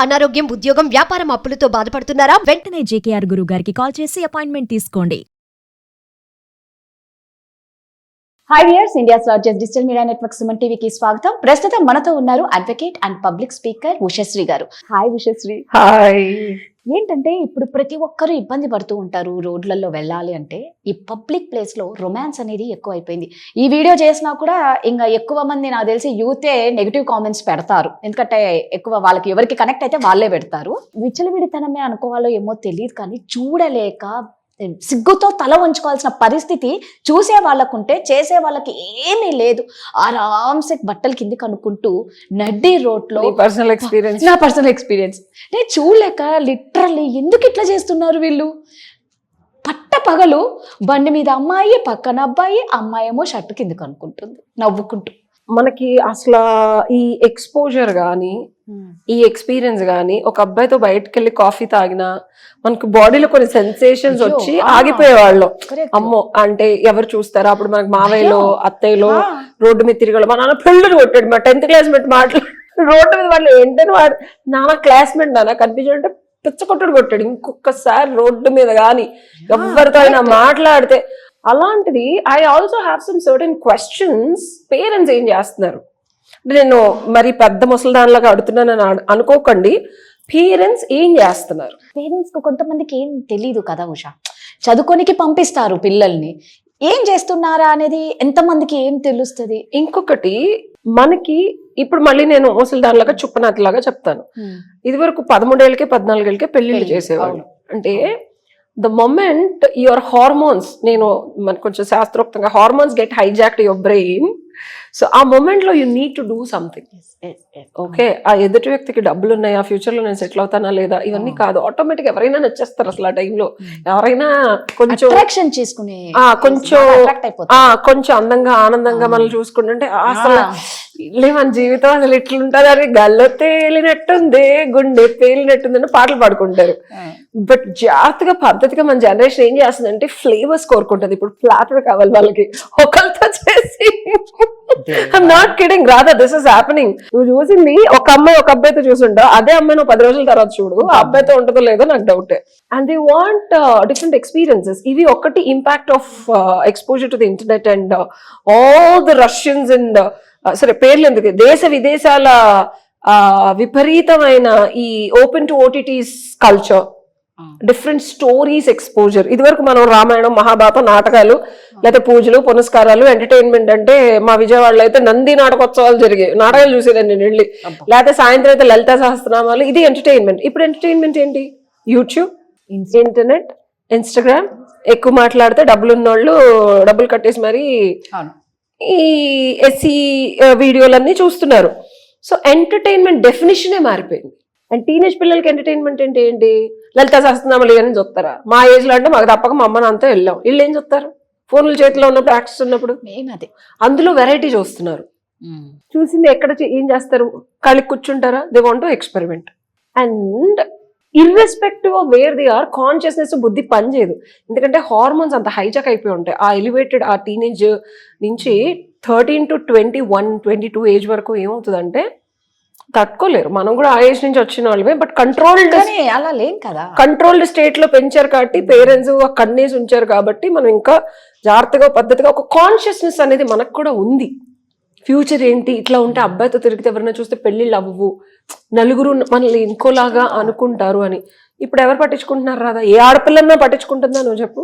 అనారోగ్యం, ఉద్యోగం, వ్యాపారం అప్పులతో బాధపడుతున్నారా? వెంటనే జేకేఆర్ గురువు గారికి కాల్ చేసి అపాయింట్మెంట్ తీసుకోండి. Hi viewers, India's largest digital media network Suman టీవీకి స్వాగతం. ప్రస్తుతం మనతో ఉన్నారు advocate and public speaker Ushasri గారు. హాయ్ ఉషశ్రీ. హాయ్. ఏంటంటే ఇప్పుడు ప్రతి ఒక్కరు ఇబ్బంది పడుతూ ఉంటారు రోడ్లలో వెళ్ళాలి అంటే. ఈ పబ్లిక్ ప్లేస్ లో రొమాన్స్ అనేది ఎక్కువ అయిపోయింది. ఈ వీడియో చేసినా కూడా ఇంకా ఎక్కువ మంది నాకు తెలిసి యూతే నెగిటివ్ కామెంట్స్ పెడతారు. ఎందుకంటే ఎక్కువ వాళ్ళకి ఎవరికి కనెక్ట్ అయితే వాళ్ళే పెడతారు. విచ్చలవిడితనమే అనుకోవాలో ఏమో తెలియదు, కానీ చూడలేక సిగ్గుతో తల ఉంచుకోవాల్సిన పరిస్థితి చూసే వాళ్ళకుంటే చేసే వాళ్ళకి ఏమీ లేదు. ఆరాంసే బట్టలు కింది కనుక్కుంటూ నడ్డి రోడ్లో నా పర్సనల్ ఎక్స్పీరియన్స్ నేను చూడలేక లిటరల్లీ ఎందుకు ఇట్లా చేస్తున్నారు వీళ్ళు. పట్ట పగలు బండి మీద అమ్మాయి, పక్కన అబ్బాయి, అమ్మాయి ఏమో షర్టు కింది కనుక్కుంటుంది నవ్వుకుంటూ. మనకి అసలు ఈ ఎక్స్పోజర్ గానీ ఈ ఎక్స్పీరియన్స్ గానీ ఒక అబ్బాయితో బయటకు వెళ్ళి కాఫీ తాగినా మనకు బాడీలో కొన్ని సెన్సేషన్స్ వచ్చి ఆగిపోయేవాళ్ళం. అమ్మో అంటే ఎవరు చూస్తారా, అప్పుడు మనకు మావయ్యలో అత్తయ్యలో రోడ్డు మీద తిరిగి మా నాన్న పెళ్ళని కొట్టాడు, మా 10th క్లాస్మేట్ మాట్లాడు రోడ్డు మీద వాళ్ళు ఏంటని వాడు నాన్న క్లాస్మేట్ నాన్న కనిపించాడంటే పిచ్చ కొట్టుడు కొట్టాడు. ఇంకొకసారి రోడ్డు మీద గానీ ఎవరితో అయినా మాట్లాడితే అలాంటిది. I also have some certain questions. Parents ఏం చేస్తున్నారు అంటే, నేను మరి పెద్ద ముసలిదానిలాగా అడుగుతున్నానని అనుకోకండి. పేరెంట్స్ ఏం చేస్తున్నారు? పేరెంట్స్ కు కొంతమందికి ఏం తెలీదు కదా ఉషా. చదువుకోనికి పంపిస్తారు పిల్లల్ని, ఏం చేస్తున్నారా అనేది ఎంతమందికి ఏం తెలుస్తుంది. ఇంకొకటి మనకి ఇప్పుడు మళ్ళీ నేను ముసలిదానిలాగా చుప్పనాతిలాగా చెప్తాను. ఇది వరకు 13 ఏళ్ళకే 14 ఏళ్ళకే పెళ్లిళ్ళు చేసేవాళ్ళు. అంటే ద మొమెంట్ యువర్ హార్మోన్స్, నేను మనకు కొంచెం శాస్త్రోక్తంగా hormones get hijacked your brain. So ఆ మూమెంట్ లో you need to do something. Okay, ఆ ఎదుటి వ్యక్తికి డబ్బులు ఉన్నాయా, ఫ్యూచర్ లో నేను సెటిల్ అవుతానా లేదా, ఇవన్నీ కాదు. ఆటోమేటిక్ ఎవరైనా నచ్చేస్తారు అసలు ఆ టైంలో. ఎవరైనా కొంచెం చేసుకునే కొంచెం అందంగా ఆనందంగా మనం చూసుకుంటుంటే అసలు మన జీవితం అసలు ఇట్లుంటది అని గల్లో తేలినట్టుంది, గుండె పేలినట్టుంది అని పాటలు పాడుకుంటారు. బట్ జాగ్రత్తగా పద్ధతిగా మన జనరేషన్ ఏం చేస్తుందంటే ఫ్లేవర్స్ కోరుకుంటది. ఇప్పుడు ఫ్లాటర్ కావాలి వాళ్ళకి, ఒకరితో చేసి. I'm not kidding, rather this is happening. నువ్వు చూసింది ఒక అమ్మాయి ఒక అబ్బాయితో చూసుంటావు, అదే అమ్మాయి నువ్వు 10 రోజుల తర్వాత చూడు, ఆ అబ్బాయితో ఉంటుందో లేదో నాకు doubt. And they want different experiences. ఇవి ఒకటి impact of exposure to the internet and all the Russians and సరే పేర్లు ఎందుకు, దేశ విదేశాల విపరీతమైన ఈ open to OTTs culture, different stories exposure. ఇది వరకు మనం రామాయణం, మహాభారతం, నాటకాలు, లేకపోతే పూజలు పునస్కారాలు, ఎంటర్టైన్మెంట్ అంటే మా విజయవాడలో అయితే నంది నాటకోత్సవాలు జరిగాయి, నాటకాలు చూసేదాన్ని నేను వెళ్ళి. లేకపోతే సాయంత్రం అయితే లలితా సహస్రనామాలు, ఇది ఎంటర్టైన్మెంట్. ఇప్పుడు ఎంటర్టైన్మెంట్ ఏంటి? YouTube, internet, Instagram. ఎక్కువ మాట్లాడితే డబ్బులున్నోళ్ళు డబ్బులు కట్టేసి మరి ఈ ఎస్సీ వీడియోలన్నీ చూస్తున్నారు. సో ఎంటర్టైన్మెంట్ డెఫినేషనే మారిపోయింది. అండ్ టీనేజ్ పిల్లలకి ఎంటర్టైన్మెంట్ అంటే ఏంటి? లలితా సహస్రనామాలు ఇవన్నీ చూస్తారా? మా ఏజ్ లో అంటే మాకు తప్పక మా అమ్మ అంతా వెళ్ళాం. వీళ్ళు ఏం చూస్తారు? ఫోన్లు చేతిలో ఉన్నప్పుడు, యాక్సెస్ ఉన్నప్పుడు అందులో వెరైటీ చూస్తున్నారు. చూసింది ఎక్కడ ఏం చేస్తారు? ఖాళీ కూర్చుంటారా? They want to experiment. And irrespective of where they are, consciousness బుద్ధి పనిచేయదు. ఎందుకంటే హార్మోన్స్ అంత హైజాక్ అయిపోయి ఉంటాయి. ఆ ఎలివేటెడ్ ఆ టీనేజ్ నుంచి 13 to 21, 22 ఏజ్ వరకు ఏమవుతుందంటే తట్టుకోలేరు. మనం కూడా ఆ ఏజ్ నుంచి వచ్చిన వాళ్ళమే. బట్ కంట్రోల్డ్ అలా లేం కదా, కంట్రోల్డ్ స్టేట్ లో పెంచారు కాబట్టి పేరెంట్స్ కన్నేసి ఉంచారు కాబట్టి మనం ఇంకా జాగ్రత్తగా పద్ధతిగా ఒక కాన్షియస్నెస్ అనేది మనకు కూడా ఉంది. ఫ్యూచర్ ఏంటి, ఇట్లా ఉంటే అబ్బాయితో తిరిగితే ఎవరైనా చూస్తే పెళ్లిళ్ళు అవ్వవు, నలుగురు మనల్ని ఇంకోలాగా అనుకుంటారు అని. ఇప్పుడు ఎవరు పట్టించుకుంటున్నారు? రాదా, ఏ ఆడపిల్లన్నా పట్టించుకుంటుందా నువ్వు చెప్పు?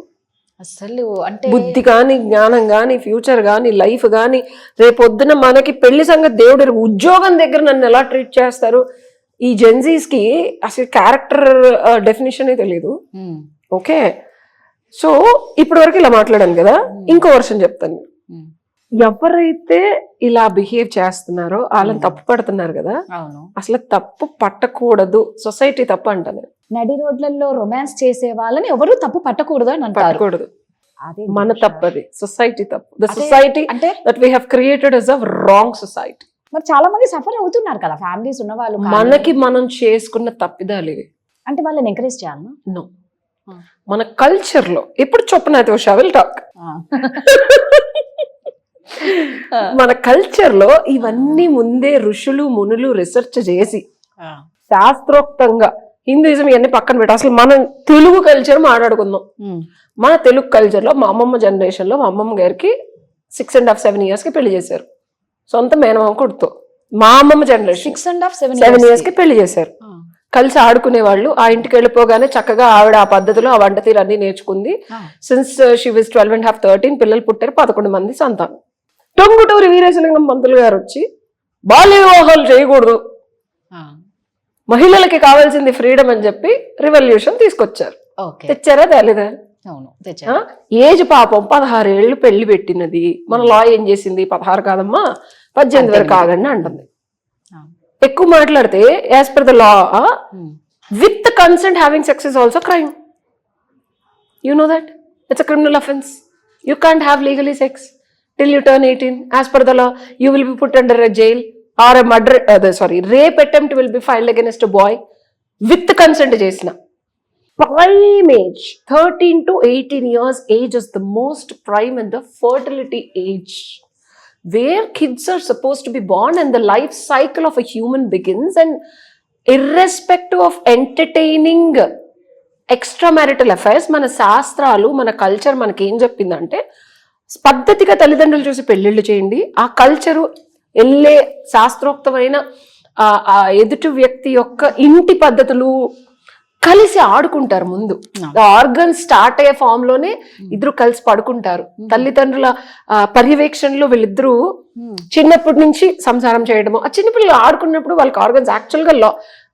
అసలు అంటే బుద్ధి కానీ, జ్ఞానం కానీ, ఫ్యూచర్ కానీ, లైఫ్ కానీ. రేపొద్దున మనకి పెళ్లి సంగతి దేవుడు, ఉద్యోగం దగ్గర నన్ను ఎలా ట్రీట్ చేస్తారు. ఈ జెన్జీస్ కి అసలు క్యారెక్టర్ డెఫినేషన్ తెలియదు. ఓకే, సో ఇప్పటి వరకు ఇలా మాట్లాడాను కదా, ఇంకో వర్షన్ చెప్తాను. ఎవరైతే ఇలా బిహేవ్ చేస్తున్నారో వాళ్ళని తప్పు పడుతున్నారు కదా. అసలు తప్పు పట్టకూడదు, సొసైటీ తప్పు అంటాను. నడి రోడ్లలో రొమాన్స్ చేసే వాళ్ళని ఎవరు తప్పు పట్టకూడదు అని పట్టకూడదు. మన తప్పది, సొసైటీ తప్పు. The society that we have created is a wrong society. మరి చాలా మంది సఫర్ అవుతున్నారు కదా, ఫ్యామిలీస్ ఉన్న వాళ్ళు. మనకి మనం చేసుకున్న తప్పిదాలు ఇవి. అంటే వాళ్ళని ఎంకరేజ్ చేయాలి. నో, మన కల్చర్ లో ఇప్పుడు చొప్పునైతే షావిల్ టాక్. మన కల్చర్ లో ఇవన్నీ ముందే ఋషులు మునులు రీసెర్చ్ చేసి శాస్త్రోక్తంగా హిందూయిజం ఇవన్నీ పక్కన పెట్టి అసలు మనం తెలుగు కల్చర్ మాట్లాడుకుందాం. మన తెలుగు కల్చర్ లో మా అమ్మమ్మ జనరేషన్ లో మా అమ్మమ్మ గారికి 6.5 7 years కి పెళ్లి చేశారు. సొంత మేనమామ కొడుతూ మా అమ్మమ్మ జనరేషన్ 7 years కి పెళ్లి చేశారు. కలిసి ఆడుకునే వాళ్ళు. ఆ ఇంటికి వెళ్ళిపోగానే చక్కగా ఆవిడ ఆ పద్ధతిలో ఆ వంట తీరు అన్ని నేర్చుకుంది. సిన్స్ షీ వాజ్ 12.5 13 పిల్లలు పుట్టారు, 11 మంది సంతానం. టొంగుటూరి వీరేశలింగం పంతులు గారు వచ్చి బాల్య వివాహాలు చేయకూడదు, మహిళలకి కావాల్సింది ఫ్రీడమ్ అని చెప్పి రివల్యూషన్ తీసుకొచ్చారు. తెచ్చారా తేలేదా? ఏజ్ పాపం 16 ఏళ్ళు పెళ్లి పెట్టినది. మన లా ఏం చేసింది? 16 కాదమ్మా 18 వరకు ఆగండి అంటుంది. ఎక్కువ మాట్లాడితే as per the law with consent having sex is also crime. You know that it's a criminal offence. You can't have legally sex till you turn 18. As per the law, you will be put under a jail or a murder, rape attempt will be filed against a boy with consent chesina. Prime age 13 to 18 years age is the most prime and the fertility age where kids are supposed to be born and the life cycle of a human begins. And irrespective of entertaining extramarital affairs, mana శాస్త్రాలు మన culture మనకి ఏం చెప్పిందంటే పద్ధతిగా తల్లిదండ్రులు చూసి పెళ్లిళ్ళు చేయండి. ఆ కల్చరు వెళ్ళే శాస్త్రోక్తమైన ఆ ఎదుటి వ్యక్తి యొక్క ఇంటి పద్ధతులు కలిసి ఆడుకుంటారు. ముందు ఆర్గన్ స్టార్ట్ అయ్యే ఫామ్ లోనే ఇద్దరు కలిసి పడుకుంటారు. తల్లిదండ్రుల పర్యవేక్షణలో వీళ్ళిద్దరూ చిన్నప్పటి నుంచి సంసారం చేయడము. ఆ చిన్నపిల్లలు ఆడుకున్నప్పుడు వాళ్ళకి ఆర్గన్స్ యాక్చువల్ గా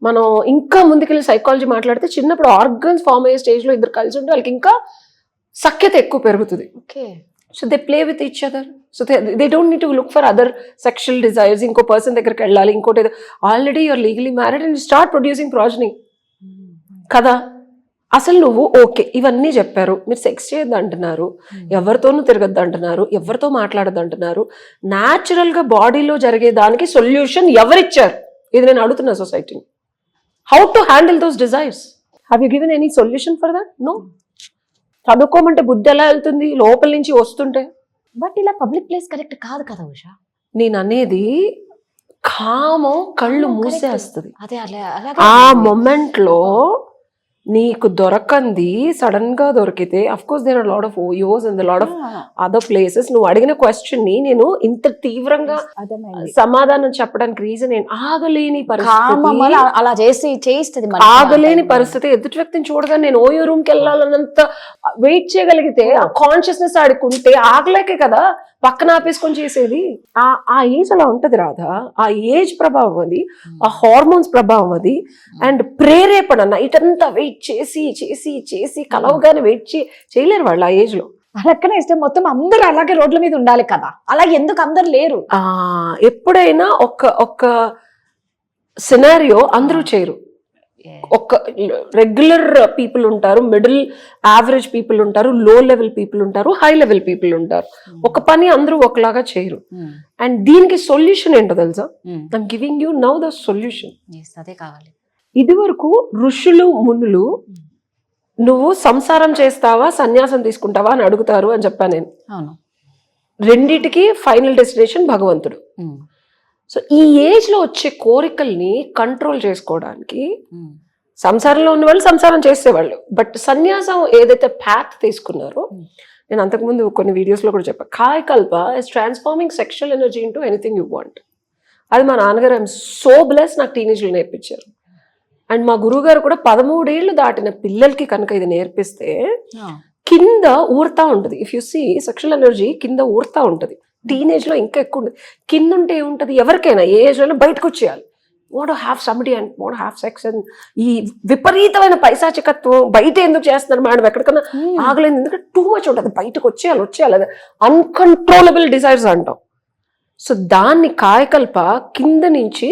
మనం ఇంకా ముందుకెళ్ళి సైకాలజీ మాట్లాడితే చిన్నప్పుడు ఆర్గన్స్ ఫామ్ అయ్యే స్టేజ్ లో ఇద్దరు కలిసి ఉంటే వాళ్ళకి ఇంకా సఖ్యత ఎక్కువ పెరుగుతుంది. So they play with each other. So they don't need to look for other sexual desires. Inko person దగ్గరికి వెళ్ళాలి, ఇంకోటి already you are legally married and start producing progeny కదా. అసలు నువ్వు ఓకే ఇవన్నీ చెప్పారు, మీరు సెక్స్ చేయొద్దు అంటున్నారు, ఎవరితోనూ తిరగద్దు అంటున్నారు, ఎవరితో మాట్లాడద్దు అంటున్నారు. న్యాచురల్ గా బాడీలో జరిగే దానికి సొల్యూషన్ ఎవరిచ్చారు? ఇది నేను అడుగుతున్నా సొసైటీని. How to handle those desires? Have you given any solution for that? No. చదువుకోమంటే బుద్ధి ఎలా వెళ్తుంది లోపల నుంచి వస్తుంటే? బట్ ఇలా పబ్లిక్ ప్లేస్ కరెక్ట్ కాదు కదా ఉషా. నేను అనేది కామం కళ్ళు మూసేస్తుంది. అదే ఆ మొమెంట్ లో నీకు దొరకంది సడన్ గా దొరికితే of course there are lot of OYOs and lot of other places. నువ్వు అడిగిన క్వశ్చన్ ని నేను ఇంత తీవ్రంగా సమాధానం చెప్పడానికి రీజన్ నేను ఆగలేని పరిస్థితి, అలా చేయిస్తుంది ఆగలేని పరిస్థితి. ఎదుటి వ్యక్తిని చూడగా నేను ఓయో రూమ్ కి వెళ్ళాలన్నంత వెయిట్ చేయగలిగితే ఆ కాన్షియస్నెస్ ఆడుకుంటే ఆగలేకే కదా పక్కన ఆపేసుకొని చేసేది. ఆ ఏజ్ అలా ఉంటది రాధా. ఆ ఏజ్ ప్రభావం అది, ఆ హార్మోన్స్ ప్రభావం అది, అండ్ ప్రేరేపణ. నైట్ అంతా వెయిట్ చేసి చేసి చేసి కలవగానే వెయిట్ చేయలేరు వాళ్ళు ఆ ఏజ్ లో. అలాగనే ఇష్టం మొత్తం అందరూ అలాగే రోడ్ల మీద ఉండాలి కదా. అలాగే ఎందుకు అందరు లేరు? ఎప్పుడైనా ఒక సినారియో అందరూ చేయరు. ఒక రెగ్యులర్ పీపుల్ ఉంటారు, మిడిల్ యావరేజ్ పీపుల్ ఉంటారు, లో లెవెల్ పీపుల్ ఉంటారు, హై లెవెల్ పీపుల్ ఉంటారు. ఒక పని అందరూ ఒకలాగా చేయరు. అండ్ దీనికి సొల్యూషన్ ఏంటో తెలుసా? I'm giving you now the solution. అదే కావాలి. ఇది వరకు ఋషులు మునులు నువ్వు సంసారం చేస్తావా సన్యాసం తీసుకుంటావా అని అడుగుతారు అని చెప్పాను నేను. రెండిటికి ఫైనల్ డెస్టినేషన్ భగవంతుడు. సో ఈ ఏజ్ లో వచ్చే కోరికల్ని కంట్రోల్ చేసుకోవడానికి సంసారంలో ఉన్న వాళ్ళు సంసారం చేసేవాళ్ళు. బట్ సన్యాసం ఏదైతే ప్యాత్ తీసుకున్నారో, నేను అంతకుముందు కొన్ని వీడియోస్ లో కూడా చెప్పాను, Kayakalpa is transforming sexual energy into anything you want. అది మా నాన్నగారు ఐఎమ్ సో బ్లెస్ నాకు టీనేజ్లో నేర్పించారు. అండ్ మా గురువు గారు కూడా 13 ఏళ్ళు దాటిన పిల్లలకి కనుక ఇది నేర్పిస్తే కింద ఊరుతా ఉంటుంది. If you see sexual energy కింద ఊరుతా ఉంటుంది. టీనేజ్ లో ఇంకా ఎక్కువ ఉంటుంది. కింద ఉంటే ఏముంటది, ఎవరికైనా ఏ ఏజ్ లో బయటకు వచ్చేయాలి. What have somebody and what have sex and ఈ విపరీతమైన పైశాచికత్వం బయట ఎందుకు చేస్తున్నారు మేడం, ఎక్కడికన్నా ఆగలేదు, ఎందుకంటే టూ మచ్ ఉంటుంది, బయటకు వచ్చేయాలి. అన్కంట్రోలబుల్ డిజైర్స్ అంటాం. సో దాన్ని కాయకల్ప కింద నుంచి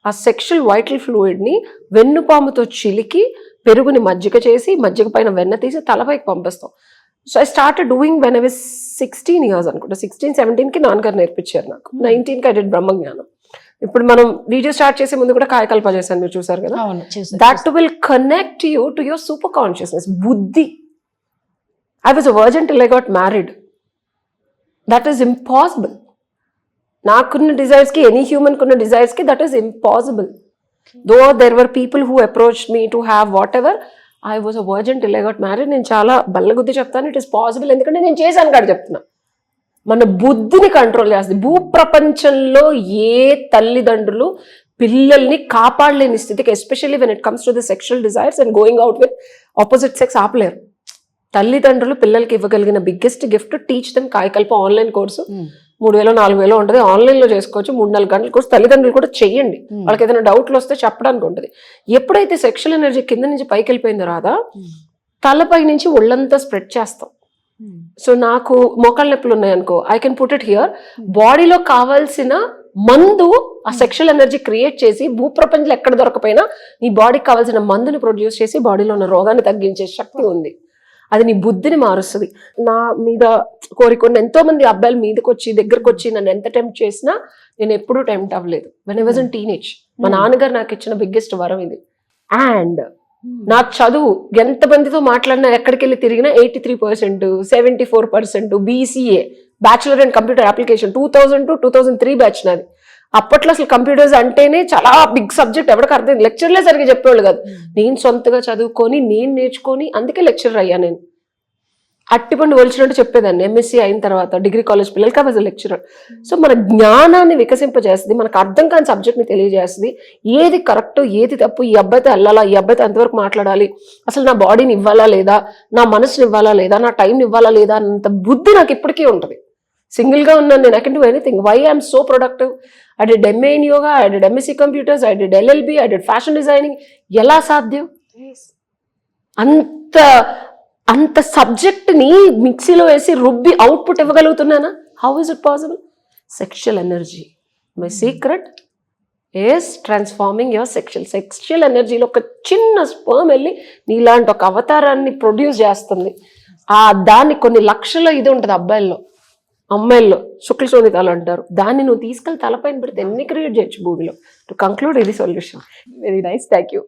ఆ సెక్షువల్ వైటల్ ఫ్లూయిడ్ ని వెన్నుపాముతో చిలికి పెరుగుని మజ్జిగ చేసి మజ్జిగ పైన వెన్న తీసి తలపైకి పంపిస్తాం. So I started doing when I was 16 years అనుకుంటా. 16-17 కి నాన్నగారు నేర్పించారు నాకు. 19 కి ఐ డిడ్ బ్రహ్మజ్ఞానం. ఇప్పుడు మనం వీడియో స్టార్ట్ చేసే ముందు కూడా కాయకల్ప చేశాను, మీరు చూసారు కదా. That will connect you to your super consciousness, బుద్ధి. I was a virgin till I got married. That is impossible. నాకున్న డిజైర్స్ కి, ఎనీ హ్యూమన్ కున్న డిజైర్స్ కి that is impossible. Though there were people who approach me to have whatever, I was a virgin till I got married. నేను చాలా బల్లగుద్ది చెప్తాను, it is possible, ఎందుకంటే నేను చేశాను కాదు చెప్తున్నా. మన బుద్ధిని కంట్రోల్ చేస్తుంది. భూప్రపంచంలో ఏ తల్లిదండ్రులు పిల్లల్ని కాపాడలేని స్థితికి, especially when it comes to the sexual desires and going out with opposite sex, ఆపలేరు. తల్లిదండ్రులు పిల్లలకి ఇవ్వగలిగిన biggest gift teach them Kayakalpa online course. 3,000-4,000 ఉంటుంది, ఆన్లైన్ లో చేసుకోవచ్చు. 3-4 గంటల కోర్సు తల్లిదండ్రులు కూడా చెయ్యండి. వాళ్ళకి ఏదైనా డౌట్లు వస్తే చెప్పడానికి ఉంటుంది. ఎప్పుడైతే సెక్షువల్ ఎనర్జీ కింద నుంచి పైకి వెళ్ళిపోయిందో రాదా, తలపై నుంచి ఒళ్ళంతా స్ప్రెడ్ చేస్తాం. సో నాకు మోకాళ్ళ నొప్పులు ఉన్నాయనుకో, I can put it here. బాడీలో కావాల్సిన మందు ఆ సెక్షువల్ ఎనర్జీ క్రియేట్ చేసి, భూప్రపంచంలో ఎక్కడ దొరకపోయినా నీ బాడీకి కావాల్సిన మందుని ప్రొడ్యూస్ చేసి బాడీలో ఉన్న రోగాన్ని తగ్గించే శక్తి ఉంది. అది నీ బుద్ధిని మారుస్తుంది. నా మీద కోరికొన్న ఎంతో మంది అబ్బాయిలు మీదకి వచ్చి దగ్గరకు వచ్చి నన్ను ఎంత టెంప్ట్ చేసినా నేను ఎప్పుడూ టెంప్ట్ అవ్వలేదు. When I was in teenage, మా నాన్నగారు నాకు ఇచ్చిన బిగ్గెస్ట్ వరం ఇది. అండ్ నా చదువు, ఎంతమందితో మాట్లాడినా ఎక్కడికి వెళ్ళి తిరిగినా 83%, 74%, BCA bachelor in computer application 2000 to 2003 batch నాది. అప్పట్లో అసలు కంప్యూటర్స్ అంటేనే చాలా బిగ్ సబ్జెక్ట్, ఎవరికి అర్థం, లెక్చర్లే సరిగ్గా చెప్పేవాళ్ళు కాదు. నేను సొంతగా చదువుకొని నేను నేర్చుకొని అందుకే లెక్చరర్ అయ్యా. నేను అట్టిపండు ఒలిచినట్టు చెప్పేదాన్ని. MSc అయిన తర్వాత డిగ్రీ కాలేజ్ పిల్లలకి వాజ్ లెక్చరర్. సో మన జ్ఞానాన్ని వికసింపజేస్తుంది, మనకు అర్థం కాని సబ్జెక్ట్ని తెలియజేస్తుంది. ఏది కరెక్ట్ ఏది తప్పు, ఈ అబ్బాయితో వెళ్ళాలా, ఈ అబ్బాయితో ఎంతవరకు మాట్లాడాలి, అసలు నా బాడీని ఇవ్వాలా లేదా, నా మనసుని ఇవ్వాలా లేదా, నా టైంని ఇవ్వాలా లేదా అన్నంత బుద్ధి నాకు ఇప్పటికీ ఉంటుంది. సింగిల్ గా ఉన్నాను నేను, I can do anything. Why I'm so productive. I did MA in yoga, I did MSc computers, I did LLB, I did fashion designing. ఎలా సాధ్యం? అంత సబ్జెక్ట్ ని మిక్సీలో వేసి రుబ్బి అవుట్పుట్ ఇవ్వగలుగుతున్నానా? How is it possible? Sexual energy. My secret is transforming your sexual ఎనర్జీలో ఒక చిన్న స్పర్మ్ వెళ్ళి నీలాంటి ఒక అవతారాన్ని ప్రొడ్యూస్ చేస్తుంది. దాన్ని కొన్ని లక్షల ఇది ఉంటుంది అబ్బాయిల్లో, అమ్మాయిల్లో శుక్ల శోధితాలు అంటారు. దాన్ని నువ్వు తీసుకెళ్ళి తలపైన పెడితే ఎన్ని క్రియేట్ చేయొచ్చు భూమిలో. టు కంక్లూడ్, ఇది solution. Very nice, thank you.